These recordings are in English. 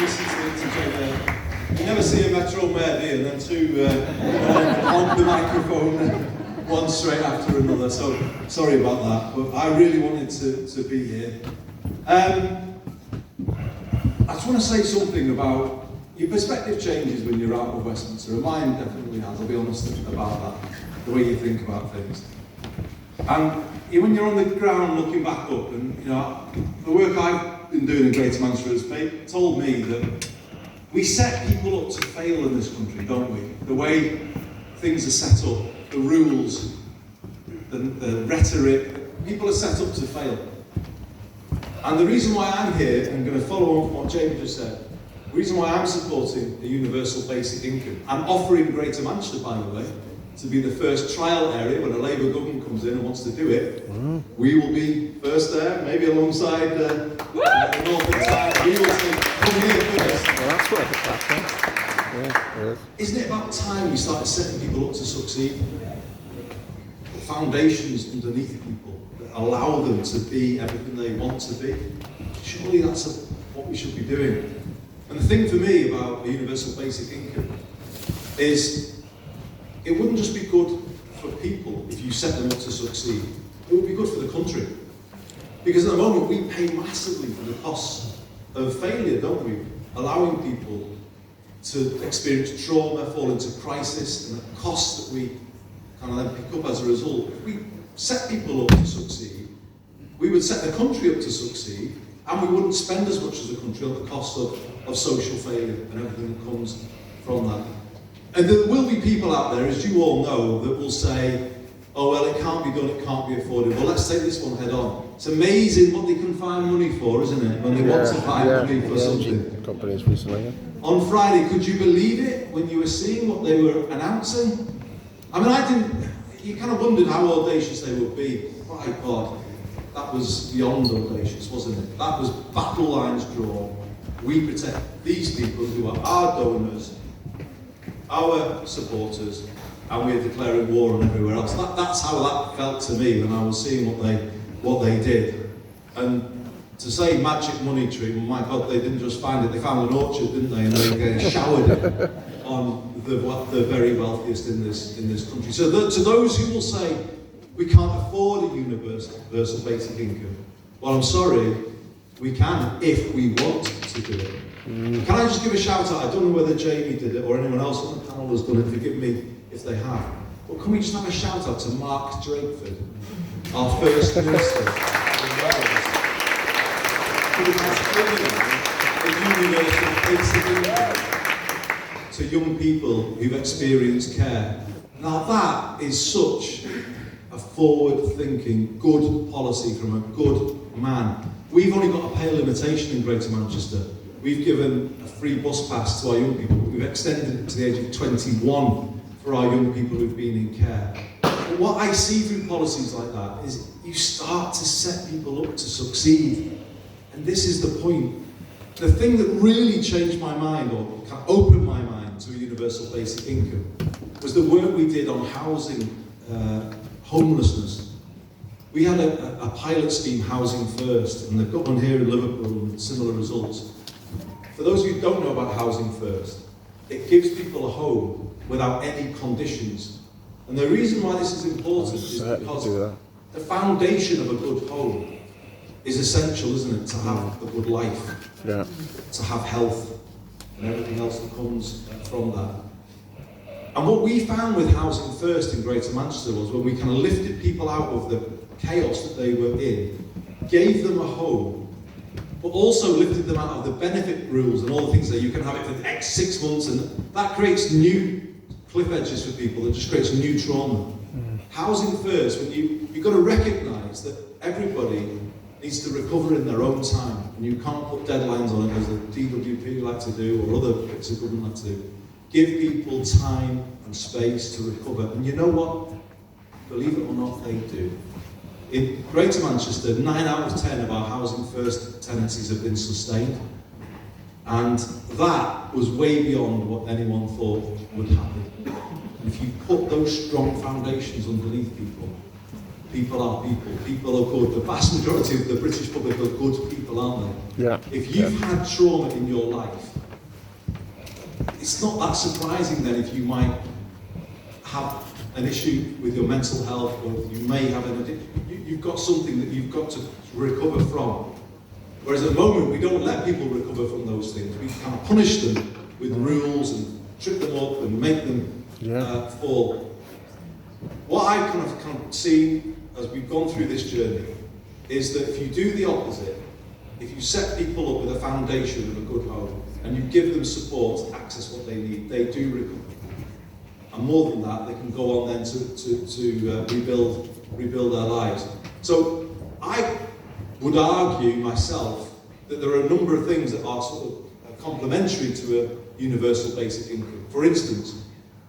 listen to Jay. You never see a Metro Mayor, do you? And then two on the microphone, one straight after another. So sorry about that, but I really wanted to be here. I just want to say something about your perspective changes when you're out of Westminster. And mine definitely has, I'll be honest about that, the way you think about things. And when you're on the ground looking back up, and you know, the work I've been doing in Greater Manchester has told me that we set people up to fail in this country, don't we? The way things are set up, the rules, the rhetoric, people are set up to fail. And the reason why I'm here, and I'm going to follow on what Jamie just said, the reason why I'm supporting a universal basic income, and offering Greater Manchester, by the way, to be the first trial area when a Labour government comes in and wants to do it. We will be first there, maybe alongside the North and South. We will come here first. Well, that's what it's happening. Isn't it about time we started setting people up to succeed? The foundations underneath people that allow them to be everything they want to be. Surely that's what we should be doing. And the thing for me about the universal basic income is it wouldn't just be good for people if you set them up to succeed. It would be good for the country. Because at the moment we pay massively for the costs of failure, don't we? Allowing people to experience trauma, fall into crisis, and the costs that we kind of then pick up as a result. If we set people up to succeed, we would set the country up to succeed, and we wouldn't spend as much as a country on the cost of social failure and everything that comes from that. And there will be people out there, as you all know, that will say, oh well, it can't be done, it can't be afforded. Well, let's take this one head on. It's amazing what they can find money for, isn't it? When they want to find money for something. Companies recently. On Friday, could you believe it when you were seeing what they were announcing? I mean, you kind of wondered how audacious they would be. My God, that was beyond audacious, wasn't it? That was battle lines drawn. We protect these people who are our donors, our supporters, and we're declaring war on everywhere else. That's how that felt to me when I was seeing what they did. And to say magic money tree, well, my God, they didn't just find it, they found an orchard, didn't they? And they were getting showered on the very wealthiest in this country. So to those who will say, we can't afford a universal basic income, well, I'm sorry, we can if we want to do it. Can I just give a shout out? I don't know whether Jamie did it or anyone else on the panel has done it, forgive me if they have. But can we just have a shout out to Mark Drakeford, our First Minister in Wales, who has given a universal basic income to young people who've experienced care. Now that is such a forward-thinking, good policy from a good man. We've only got a pay limitation in Greater Manchester. We've given a free bus pass to our young people, but we've extended it to the age of 21 for our young people who've been in care. But what I see through policies like that is you start to set people up to succeed. And this is the point. The thing that really changed my mind, or kind of opened my mind to a universal basic income, was the work we did on housing, homelessness. We had a pilot scheme, Housing First, and they've got one here in Liverpool and similar results. For those who don't know about Housing First, it gives people a home without any conditions. And the reason why this is important is because the foundation of a good home is essential, isn't it, to have a good life, to have health, and everything else that comes from that. And what we found with Housing First in Greater Manchester was when we kind of lifted people out of the chaos that they were in, gave them a home, but also lifted them out of the benefit rules and all the things that you can have it for X 6 months, and that creates new cliff edges for people, that just creates new trauma. Housing First, when you've got to recognise that everybody needs to recover in their own time, and you can't put deadlines on it as the TWT like to do, or other bits of government like to do. Give people time and space to recover, and you know what? Believe it or not, they do. In Greater Manchester, 9 out of 10 of our Housing First tenancies have been sustained. And that was way beyond what anyone thought would happen. And if you put those strong foundations underneath people, people are people. People are good. The vast majority of the British public are good people, aren't they? Yeah. If you've had trauma in your life, it's not that surprising then if you might have an issue with your mental health, or you may have you've got something that you've got to recover from. Whereas at the moment, we don't let people recover from those things. We kind of punish them with rules and trip them up and make them fall. What I kind of see as we've gone through this journey is that if you do the opposite, if you set people up with a foundation of a good home and you give them support to access what they need, they do recover. And more than that, they can go on then to rebuild their lives. So I would argue myself that there are a number of things that are sort of complementary to a universal basic income. For instance,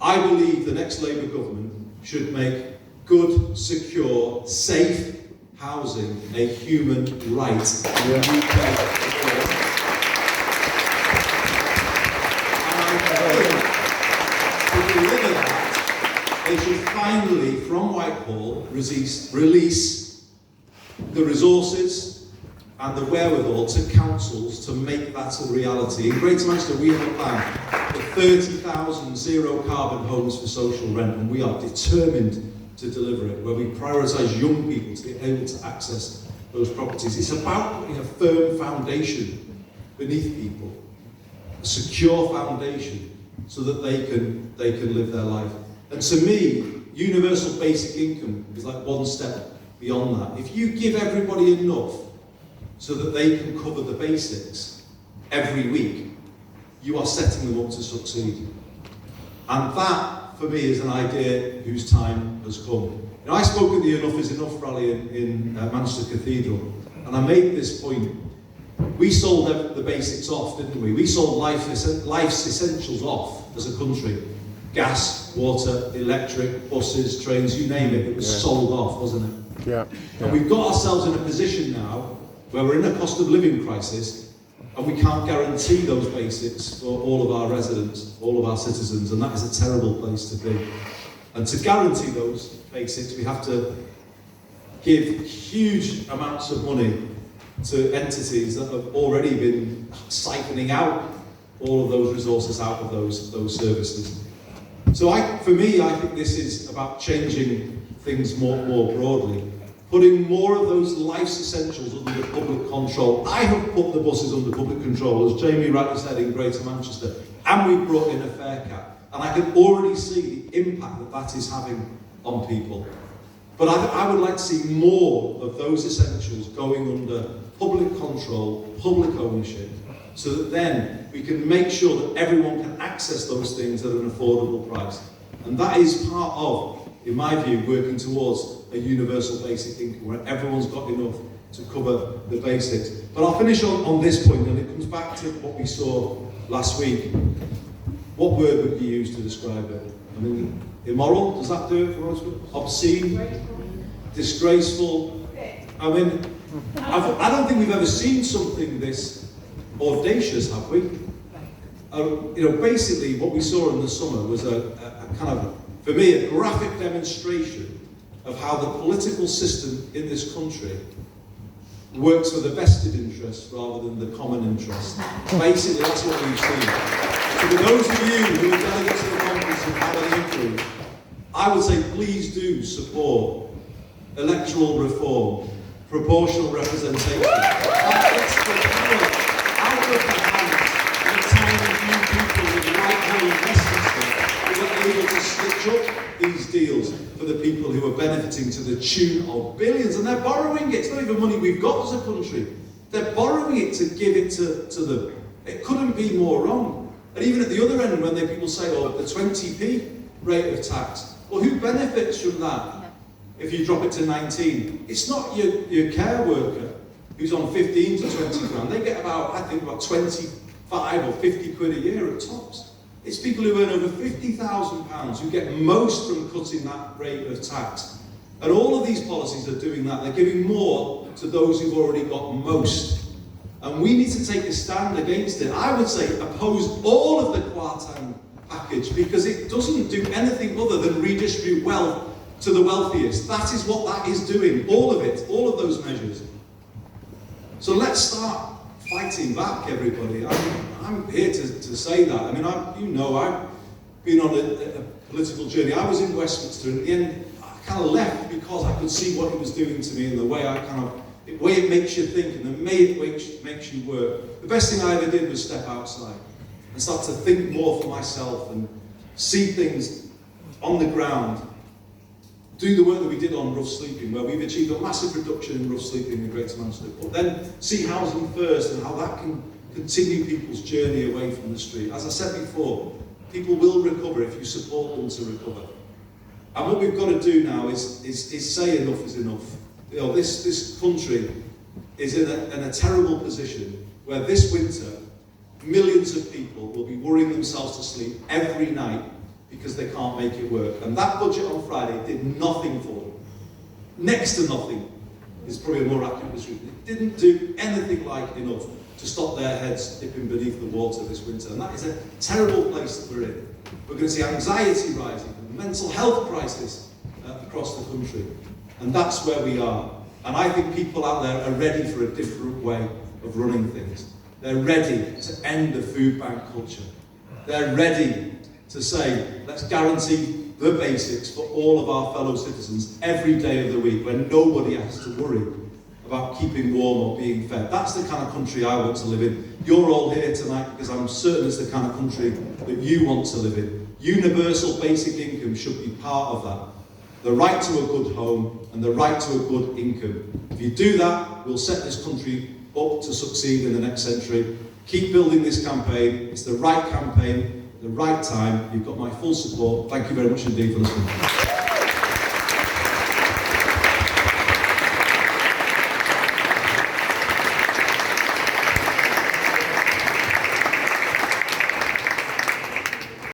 I believe the next Labour government should make good, secure, safe housing a human right in the UK. And to deliver that, they should finally, from Whitehall, release the resources and the wherewithal to councils to make that a reality. In Greater Manchester, we have a plan for 30,000 zero-carbon homes for social rent, and we are determined to deliver it, where we prioritise young people to be able to access those properties. It's about putting a firm foundation beneath people, a secure foundation, so that they can live their life. And to me, universal basic income is like one step beyond that. If you give everybody enough so that they can cover the basics every week, you are setting them up to succeed. And that, for me, is an idea whose time has come. You know, I spoke at the Enough is Enough rally in Manchester Cathedral, and I made this point. We sold the basics off, didn't we? We sold life's essentials off as a country. Gas, water, electric, buses, trains, you name it, it was sold off, wasn't it? Yeah. And we've got ourselves in a position now where we're in a cost of living crisis, and we can't guarantee those basics for all of our residents, all of our citizens, and that is a terrible place to be. And to guarantee those basics, we have to give huge amounts of money to entities that have already been siphoning out all of those resources out of those services. So for me, I think this is about changing things more broadly, putting more of those life's essentials under public control. I have put the buses under public control, as Jamie rightly said, in Greater Manchester, and we brought in a fare cap. And I can already see the impact that that is having on people. But I would like to see more of those essentials going under public control, public ownership, so that then we can make sure that everyone can access those things at an affordable price. And that is part of, in my view, working towards a universal basic income where everyone's got enough to cover the basics. But I'll finish on this point, and it comes back to what we saw last week. What word would you use to describe it? I mean, immoral, does that do it for us? Obscene? Disgraceful? I mean, I don't think we've ever seen something this audacious, have we? Basically what we saw in the summer was a kind of, for me, a graphic demonstration of how the political system in this country works for the vested interests rather than the common interest. Basically, that's what we've seen. So for those of you who are delegates to the conference and have any influence, I would say please do support electoral reform, proportional representation. Let's get power out of the hands of a tiny few people with Whitehall and Westminster who are able to stitch up these deals for the people who are benefiting to the tune of billions. And they're borrowing it. It's not even money we've got as a country. They're borrowing it to give it to them. It couldn't be more wrong. And even at the other end, when people say, oh, the 20p rate of tax, well, who benefits from that? If you drop it to 19, it's not your care worker who's on 15 to 20 grand. They get about 25 or 50 quid a year at tops. It's people who earn over £50,000 who get most from cutting that rate of tax. And all of these policies are doing that. They're giving more to those who've already got most. And we need to take a stand against it. I would say oppose all of the Kwarteng package because it doesn't do anything other than redistribute wealth to the wealthiest. That is what that is doing, all of it, all of those measures. So let's start fighting back, everybody. I'm here to say that. I mean, I've been on a political journey. I was in Westminster, and at the end, I kind of left because I could see what it was doing to me and the way it makes you think and the way it makes you work. The best thing I ever did was step outside and start to think more for myself and see things on the ground. Do the work that we did on rough sleeping, where we've achieved a massive reduction in rough sleeping in Greater Manchester, but then see housing first and how that can continue people's journey away from the street. As I said before, people will recover if you support them to recover. And what we've got to do now is say enough is enough. You know, this country is in a terrible position where this winter, millions of people will be worrying themselves to sleep every night because they can't make it work. And that budget on Friday did nothing for them. Next to nothing is probably a more accurate description. It didn't do anything like enough to stop their heads dipping beneath the water this winter. And that is a terrible place that we're in. We're going to see anxiety rising, and mental health crisis across the country. And that's where we are. And I think people out there are ready for a different way of running things. They're ready to end the food bank culture. They're ready to say, let's guarantee the basics for all of our fellow citizens every day of the week, when nobody has to worry about keeping warm or being fed. That's the kind of country I want to live in. You're all here tonight because I'm certain it's the kind of country that you want to live in. Universal basic income should be part of that. The right to a good home and the right to a good income. If you do that, we'll set this country up to succeed in the next century. Keep building this campaign. It's the right campaign, at the right time. You've got my full support. Thank you very much indeed for listening.